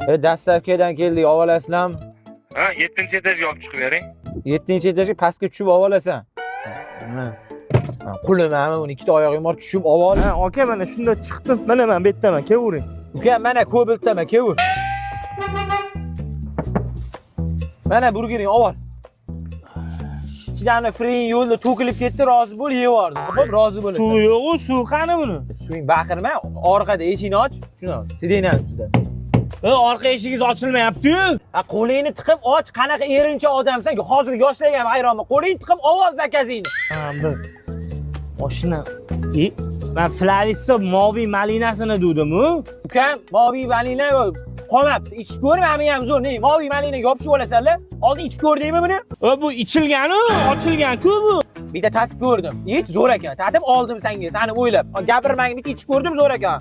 Dastlabkidan keldik, olasizlarmi? Ha, 7-etajga olib chiqib bering. 7-etajga pastga tushib olasan. Qo'lim mana buni ikkita oyog'im bor, tushib ol. Ha, aka mana shunda chiqdim. Mana men bu yerdaman, kelavering. Uka, mana ko'biltama, kelavur. Mana burgering ol. Ichidan frin yo'lda to'kilib ketdi, rozi bo'l, yevordi. Xo'p, rozi bo'lasan. Suv yo'q-ku, suv qani buni? Suving baqirma, orqada eshikni och. Shuni sidingdan ustida. Orqa eshigingiz ochilmayapti-yu. Ha, qo'lingni tiqib och, qanaqa erincha odamsan? Hozir yoshlarga ham hayronman. Qo'lingni tiqib ol zakazingni. Ha, bir. Mashina. Men Flavissa moviy malinasini dedim-ku. Ukam, moviy malina qolmabdi. Ichib ko'ring, meni ham zo'r. Ne, moviy malinaga yopishib olasanlar. Oldin ichib ko'rdingmi buni? Bu ichilgani, ochilgan-ku bu. Bitta tatib ko'rdim. Ich zo'r ekan. Tatib oldim senga, seni o'ylab. Gapirmang, bitta ichib ko'rdim, zo'r ekan.